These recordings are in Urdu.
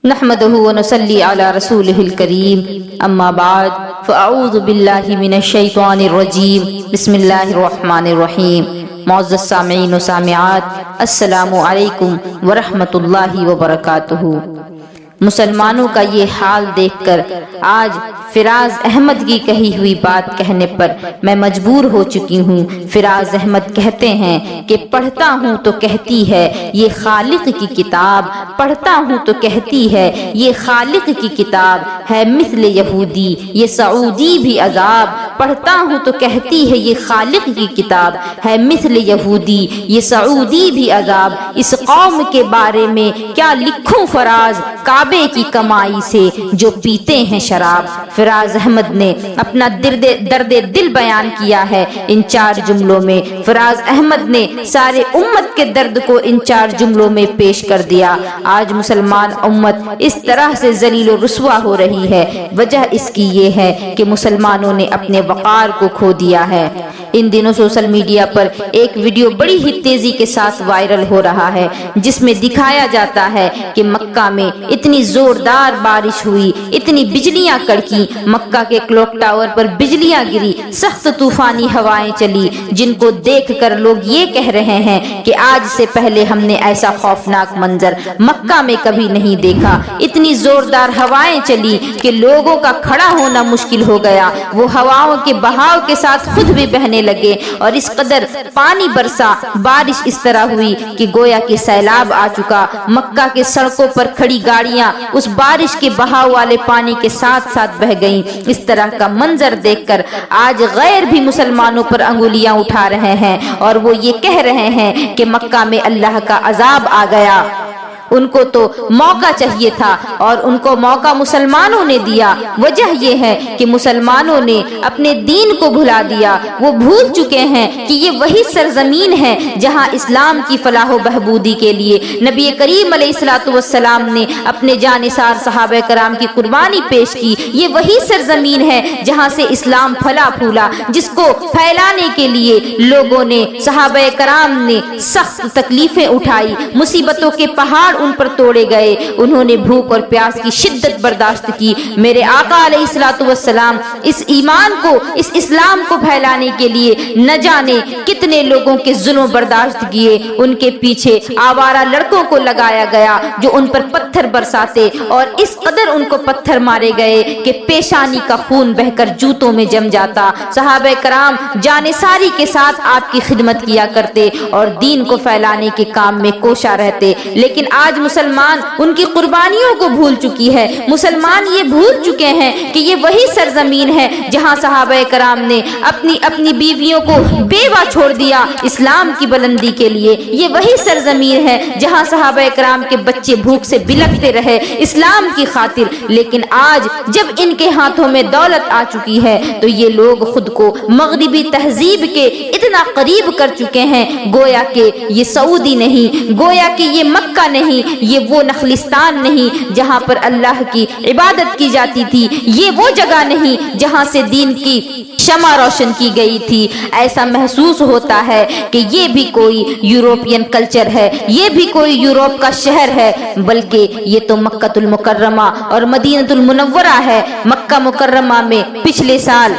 نحمده ونصلي على رسوله الكريم اما بعد فاعوذ باللہ من الشیطان الرجیم بسم اللہ الرحمن الرحیم۔ معزز سامعین و سامعات، السلام علیکم ورحمۃ اللہ وبرکاتہ۔ مسلمانوں کا یہ حال دیکھ کر آج فراز احمد کی کہی ہوئی بات کہنے پر میں مجبور ہو چکی ہوں۔ فراز احمد کہتے ہیں کہ پڑھتا ہوں تو کہتی ہے یہ خالق کی کتاب، پڑھتا ہوں تو کہتی ہے یہ خالق کی کتاب ہے مثل یہودی یہ سعودی بھی عذاب، پڑھتا ہوں تو کہتی ہے یہ خالق کی کتاب ہے مثل یہودی یہ سعودی بھی عذاب۔ اس قوم کے بارے میں کیا لکھوں فراز، کعبے کی کمائی سے جو پیتے ہیں شراب۔ فراز احمد نے اپنا درد دل بیان کیا ہے ان 4 جملوں میں۔ فراز احمد نے سارے امت کے درد کو ان 4 جملوں میں پیش کر دیا۔ آج مسلمان امت اس طرح سے ذلیل و رسوا ہو رہی ہے، وجہ اس کی یہ ہے کہ مسلمانوں نے اپنے وقار کو کھو دیا ہے۔ ان دنوں سوشل میڈیا پر ایک ویڈیو بڑی ہی تیزی کے ساتھ وائرل ہو رہا ہے، جس میں دکھایا جاتا ہے کہ مکہ میں اتنی زوردار بارش ہوئی، اتنی بجلیاں کڑکی، مکہ کے کلوک ٹاور پر بجلیاں گری، سخت طوفانی ہوائیں چلی، جن کو دیکھ کر لوگ یہ کہہ رہے ہیں کہ آج سے پہلے ہم نے ایسا خوفناک منظر مکہ میں کبھی نہیں دیکھا۔ اتنی زوردار ہوائیں چلی کہ لوگوں کا کھڑا ہونا مشکل ہو گیا، وہ ہواؤں کے بہاؤ کے ساتھ خود بھی بہنے لگے اور اس قدر پانی برسا، بارش اس طرح ہوئی کہ گویا کہ سیلاب آ چکا۔ مکہ کے سڑکوں پر کھڑی گاڑیاں اس بارش کے بہاؤ والے پانی کے ساتھ ساتھ بہ گئیں۔ اس طرح کا منظر دیکھ کر آج غیر بھی مسلمانوں پر انگلیاں اٹھا رہے ہیں اور وہ یہ کہہ رہے ہیں کہ مکہ میں اللہ کا عذاب آ گیا۔ ان کو تو موقع چاہیے تھا اور ان کو موقع مسلمانوں نے دیا۔ وجہ یہ ہے کہ مسلمانوں نے اپنے دین کو بھلا دیا، وہ بھول چکے ہیں کہ یہ وہی سرزمین ہے جہاں اسلام کی فلاح و بہبودی کے لیے نبی کریم علیہ الصلوۃ والسلام نے اپنے جانثار صحابہ کرام کی قربانی پیش کی۔ یہ وہی سرزمین ہے جہاں سے اسلام پھلا پھولا، جس کو پھیلانے کے لیے لوگوں نے، صحابہ کرام نے سخت تکلیفیں اٹھائی، مصیبتوں کے پہاڑ ان پر توڑے گئے، انہوں نے بھوک اور پیاس کی شدت برداشت کی۔ میرے آقا علیہ الصلوۃ والسلام اس ایمان کو، اس اسلام کو پھیلانے کے لیے نہ جانے کتنے لوگوں کے ظلم برداشت کیے۔ ان کے پیچھے آوارہ لڑکوں کو لگایا گیا جو ان پر پتھر برساتے، اور اس قدر ان کو پتھر مارے گئے کہ پیشانی کا خون بہ کر جوتوں میں جم جاتا۔ صحابہ کرام جانثاری کے ساتھ آپ کی خدمت کیا کرتے اور دین کو پھیلانے کے کام میں کوشاں رہتے، لیکن آج مسلمان ان کی قربانیوں کو بھول چکی ہے۔ مسلمان یہ بھول چکے ہیں کہ یہ وہی سرزمین ہے جہاں صحابہ کرام نے اپنی بیویوں کو بیوہ چھوڑ دیا اسلام کی بلندی کے لیے۔ یہ وہی سرزمین ہے جہاں صحابہ کرام کے بچے بھوک سے بلکتے رہے اسلام کی خاطر۔ لیکن آج جب ان کے ہاتھوں میں دولت آ چکی ہے تو یہ لوگ خود کو مغربی تہذیب کے اتنا قریب کر چکے ہیں، گویا کہ یہ سعودی نہیں، گویا کہ یہ مکہ نہیں، یہ وہ نخلستان نہیں جہاں پر اللہ کی عبادت کی جاتی تھی، یہ وہ جگہ نہیں جہاں سے دین کی شمع روشن کی گئی تھی۔ ایسا محسوس ہوتا ہے کہ یہ بھی کوئی یورپین کلچر ہے، یہ بھی کوئی یورپ کا شہر ہے، بلکہ یہ تو مکہ المکرمہ اور مدینہ المنورہ ہے۔ مکہ مکرمہ میں پچھلے سال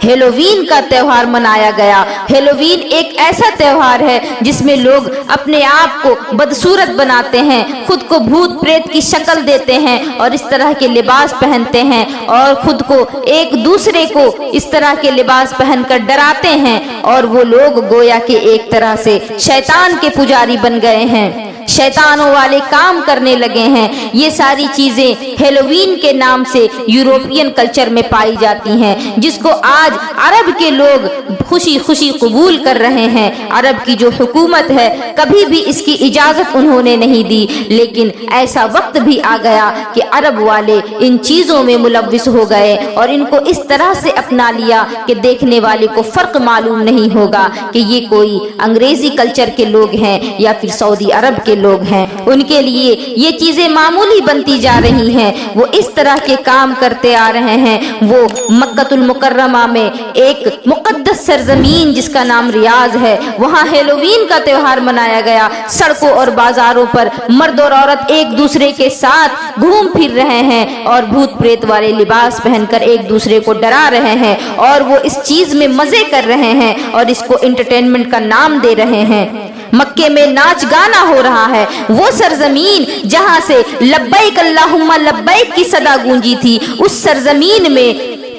ہیلووین کا تہوار منایا گیا۔ ہیلووین ایک ایسا تہوار ہے جس میں لوگ اپنے آپ کو بدصورت بناتے ہیں، خود کو بھوت پریت کی شکل دیتے ہیں اور اس طرح کے لباس پہنتے ہیں اور خود کو ایک دوسرے کو اس طرح کے لباس پہن کر ڈراتے ہیں، اور وہ لوگ گویا کہ ایک طرح سے شیطان کے پجاری بن گئے ہیں، شیطانوں والے کام کرنے لگے ہیں۔ یہ ساری چیزیں ہیلووین کے نام سے یورپین کلچر میں پائی جاتی ہیں، جس کو آج عرب کے لوگ خوشی خوشی قبول کر رہے ہیں۔ عرب کی جو حکومت ہے کبھی بھی اس کی اجازت انہوں نے نہیں دی، لیکن ایسا وقت بھی آ گیا کہ عرب والے ان چیزوں میں ملوث ہو گئے اور ان کو اس طرح سے اپنا لیا کہ دیکھنے والے کو فرق معلوم نہیں ہوگا کہ یہ کوئی انگریزی کلچر کے لوگ ہیں یا پھر سعودی عرب کے لوگ لوگ ہیں ان کے لیے یہ چیزیں معمولی بنتی جا رہی ہیں، وہ اس طرح کے کام کرتے آ رہے ہیں۔ وہ مکۃ المکرمہ میں ایک مقدس سرزمین جس کا نام ریاض ہے، وہاں ہیلووین کا تہوار منایا گیا۔ سڑکوں اور بازاروں پر مرد اور عورت ایک دوسرے کے ساتھ گھوم پھر رہے ہیں اور بھوت پریت والے لباس پہن کر ایک دوسرے کو ڈرا رہے ہیں، اور وہ اس چیز میں مزے کر رہے ہیں اور اس کو انٹرٹینمنٹ کا نام دے رہے ہیں۔ مکے میں ناچ گانا ہو رہا ہے، وہ سرزمین جہاں سے لبیک اللہم لبیک کی صدا گونجی تھی، اس سرزمین میں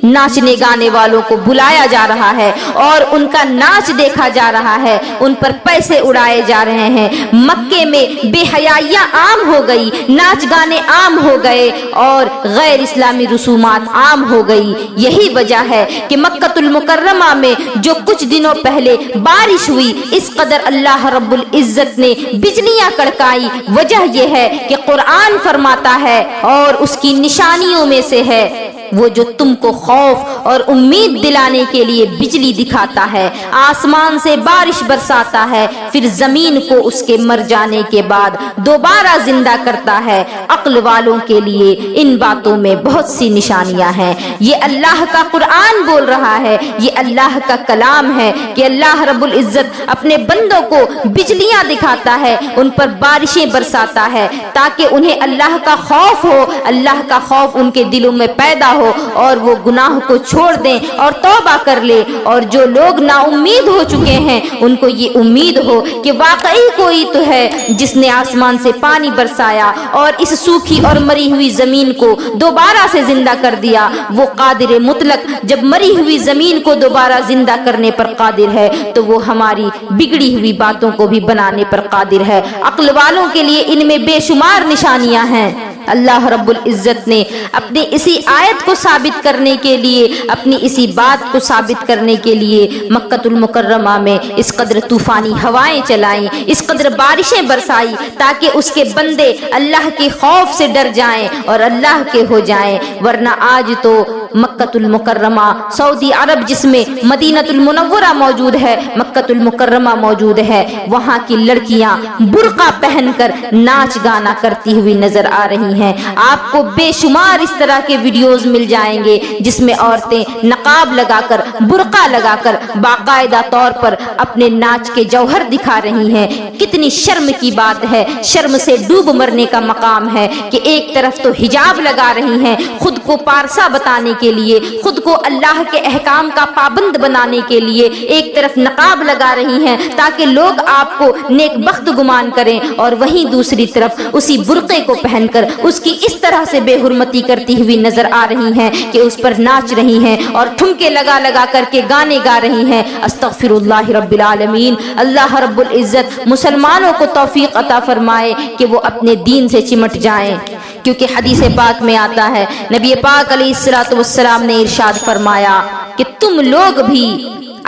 ناچنے گانے والوں کو بلایا جا رہا ہے اور ان کا ناچ دیکھا جا رہا ہے، ان پر پیسے اڑائے جا رہے ہیں۔ مکے میں بے حیائیاں عام ہو گئی، ناچ گانے عام ہو گئے اور غیر اسلامی رسومات عام ہو گئی۔ یہی وجہ ہے کہ مکۃ المکرمہ میں جو کچھ دنوں پہلے بارش ہوئی، اس قدر اللہ رب العزت نے بجلیاں کڑکائی، وجہ یہ ہے کہ قرآن فرماتا ہے اور اس کی نشانیوں میں سے ہے وہ جو تم کو خوف اور امید دلانے کے لیے بجلی دکھاتا ہے، آسمان سے بارش برساتا ہے، پھر زمین کو اس کے مر جانے کے بعد دوبارہ زندہ کرتا ہے۔ عقل والوں کے لیے ان باتوں میں بہت سی نشانیاں ہیں۔ یہ اللہ کا قرآن بول رہا ہے، یہ اللہ کا کلام ہے کہ اللہ رب العزت اپنے بندوں کو بجلیاں دکھاتا ہے، ان پر بارشیں برساتا ہے تاکہ انہیں اللہ کا خوف ہو، اللہ کا خوف ان کے دلوں میں پیدا ہو اور وہ گناہ کو چھوڑ دیں اور توبہ کر لے، اور جو لوگ نا امید ہو چکے ہیں ان کو یہ امید ہو کہ واقعی کوئی تو ہے جس نے آسمان سے پانی برسایا اور اس سوکھی اور مری ہوئی زمین کو دوبارہ سے زندہ کر دیا۔ وہ قادر مطلق جب مری ہوئی زمین کو دوبارہ زندہ کرنے پر قادر ہے تو وہ ہماری بگڑی ہوئی باتوں کو بھی بنانے پر قادر ہے۔ عقل والوں کے لیے ان میں بے شمار نشانیاں ہیں۔ اللہ رب العزت نے اپنی اسی آیت کو ثابت کرنے کے لیے، اپنی اسی بات کو ثابت کرنے کے لیے مکۃ المکرمہ میں اس قدر طوفانی ہوائیں چلائیں، اس قدر بارشیں برسائی تاکہ اس کے بندے اللہ کے خوف سے ڈر جائیں اور اللہ کے ہو جائیں۔ ورنہ آج تو مکۃ المکرمہ سعودی عرب جس میں مدینہ المنورہ موجود ہے، مکۃ المکرمہ موجود ہے، وہاں کی لڑکیاں برقع پہن کر ناچ گانا کرتی ہوئی نظر آ رہی ہیں۔ آپ کو بے شمار اس طرح کے ویڈیوز مل جائیں گے جس میں عورتیں نقاب لگا کر، برقع لگا کر باقاعدہ طور پر اپنے ناچ کے جوہر دکھا رہی ہیں۔ کتنی شرم کی بات ہے، شرم سے ڈوب مرنے کا مقام ہے کہ ایک طرف تو حجاب لگا رہی ہیں خود کو پارسا بتانے کے لیے، خود کو اللہ کے احکام کا پابند بنانے کے لیے، ایک طرف نقاب لگا رہی ہیں تاکہ لوگ آپ کو نیک بخت گمان کریں، اور وہیں دوسری طرف اسی برقعے کو پہن کر اس کی اس طرح سے بے حرمتی کرتی ہوئی نظر آ رہی ہیں کہ اس پر ناچ رہی ہیں اور ٹھمکے لگا لگا کر کے گانے گا رہی ہیں۔ استغفر اللہ رب العالمین۔ اللہ رب العزت مسلمانوں کو توفیق عطا فرمائے کہ وہ اپنے دین سے چمٹ جائیں، کیونکہ حدیث پاک میں آتا ہے، نبی پاک علیہ الصلوۃ والسلام نے ارشاد فرمایا کہ تم لوگ بھی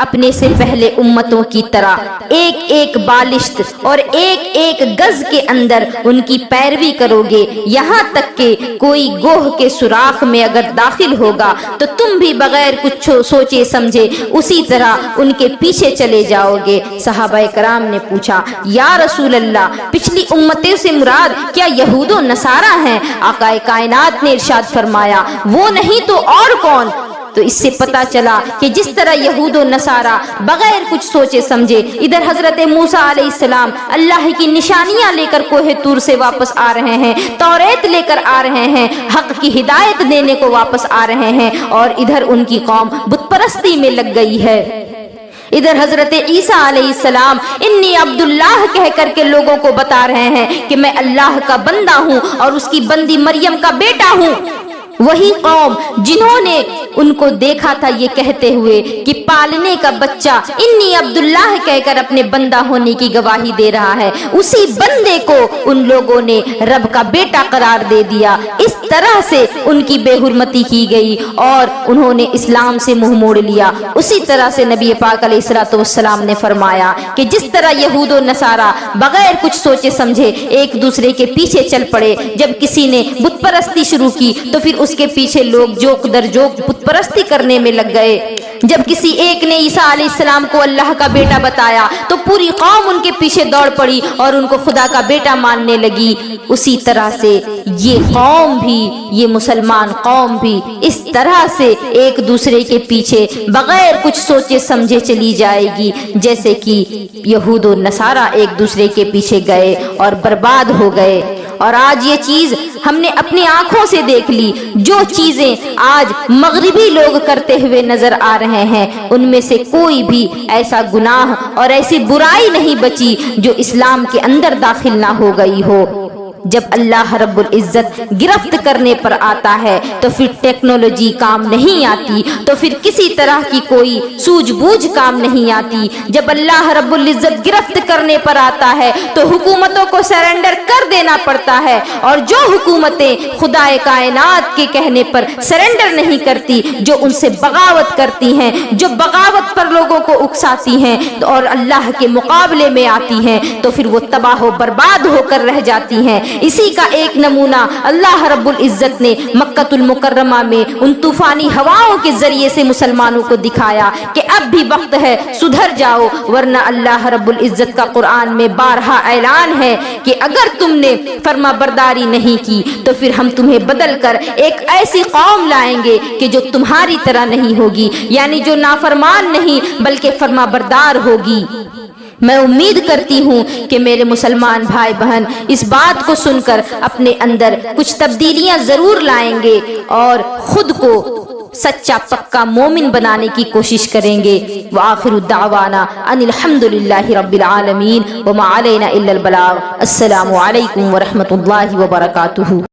اپنے سے پہلے امتوں کی طرح ایک ایک بالشت اور ایک ایک گز کے اندر ان کی پیروی کرو گے، یہاں تک کہ کوئی گوہ کے سوراخ میں اگر داخل ہوگا تو تم بھی بغیر کچھ سوچے سمجھے اسی طرح ان کے پیچھے چلے جاؤ گے۔ صحابہ کرام نے پوچھا، یا رسول اللہ، پچھلی امتوں سے مراد کیا یہود و نصارہ ہیں؟ آقا کائنات نے ارشاد فرمایا، وہ نہیں تو اور کون؟ تو اس سے پتا چلا کہ جس طرح یہود و نصارہ بغیر کچھ سوچے سمجھے ادھر حضرت موسیٰ علیہ السلام اللہ کی نشانیاں لے کر کوہ طور سے واپس آ رہے ہیں، توریت لے کر آ رہے ہیں، حق کی ہدایت دینے کو واپس آ رہے ہیں، اور ادھر ان کی قوم بت پرستی میں لگ گئی ہے۔ ادھر حضرت عیسیٰ علیہ السلام انی عبداللہ کہہ کر کے لوگوں کو بتا رہے ہیں کہ میں اللہ کا بندہ ہوں اور اس کی بندی مریم کا بیٹا ہوں۔ وہی قوم جنہوں نے ان کو دیکھا تھا یہ کہتے ہوئے کہ پالنے کا بچہ انی عبداللہ کہہ کر اپنے بندہ ہونے کی گواہی دے رہا ہے، اسی بندے کو ان لوگوں نے رب کا بیٹا قرار دے دیا۔ اس طرح سے ان کی بے حرمتی کی گئی اور انہوں نے اسلام سے منہ موڑ لیا۔ اسی طرح سے نبی پاک علیہ الصلوۃ والسلام نے فرمایا کہ جس طرح یہود و نصارہ بغیر کچھ سوچے سمجھے ایک دوسرے کے پیچھے چل پڑے، جب کسی نے بت پرستی شروع کی تو پھر اس اس کے پیچھے لوگ جوک در جوک بت پرستی کرنے میں لگ گئے۔ جب کسی ایک نے عیسیٰ علیہ السلام کو اللہ کا بیٹا بتایا تو پوری قوم ان کے پیچھے دوڑ پڑی اور ان کو خدا کا بیٹا ماننے لگی۔ اسی طرح سے یہ قوم بھی، یہ مسلمان قوم بھی اس طرح سے ایک دوسرے کے پیچھے بغیر کچھ سوچے سمجھے چلی جائے گی، جیسے کہ یہود و نصارہ ایک دوسرے کے پیچھے گئے اور برباد ہو گئے۔ اور آج یہ چیز ہم نے اپنی آنکھوں سے دیکھ لی۔ جو چیزیں آج مغربی لوگ کرتے ہوئے نظر آ رہے ہیں ان میں سے کوئی بھی ایسا گناہ اور ایسی برائی نہیں بچی جو اسلام کے اندر داخل نہ ہو گئی ہو۔ جب اللہ رب العزت گرفت کرنے پر آتا ہے تو پھر ٹیکنالوجی کام نہیں آتی، تو پھر کسی طرح کی کوئی سوجھ بوجھ کام نہیں آتی۔ جب اللہ رب العزت گرفت کرنے پر آتا ہے تو حکومتوں کو سرنڈر کر دینا پڑتا ہے، اور جو حکومتیں خدا کائنات کے کہنے پر سرنڈر نہیں کرتی، جو ان سے بغاوت کرتی ہیں، جو بغاوت پر لوگوں کو اکساتی ہیں اور اللہ کے مقابلے میں آتی ہیں، تو پھر وہ تباہ و برباد ہو کر رہ جاتی ہیں۔ اسی کا ایک نمونہ اللہ رب العزت نے مکہ المکرمہ میں ان طوفانی ہواؤں کے ذریعے سے مسلمانوں کو دکھایا کہ اب بھی وقت ہے، سدھر جاؤ، ورنہ اللہ رب العزت کا قرآن میں بارہا اعلان ہے کہ اگر تم نے فرما برداری نہیں کی تو پھر ہم تمہیں بدل کر ایک ایسی قوم لائیں گے کہ جو تمہاری طرح نہیں ہوگی، یعنی جو نافرمان نہیں بلکہ فرما بردار ہوگی۔ میں امید کرتی ہوں کہ میرے مسلمان بھائی بہن اس بات کو سن کر اپنے اندر کچھ تبدیلیاں ضرور لائیں گے اور خود کو سچا پکا مومن بنانے کی کوشش کریں گے۔ وآخر دعوانا ان الحمدللہ رب العالمین وما علینا الا البلاغ۔ السلام علیکم ورحمۃ اللہ وبرکاتہ۔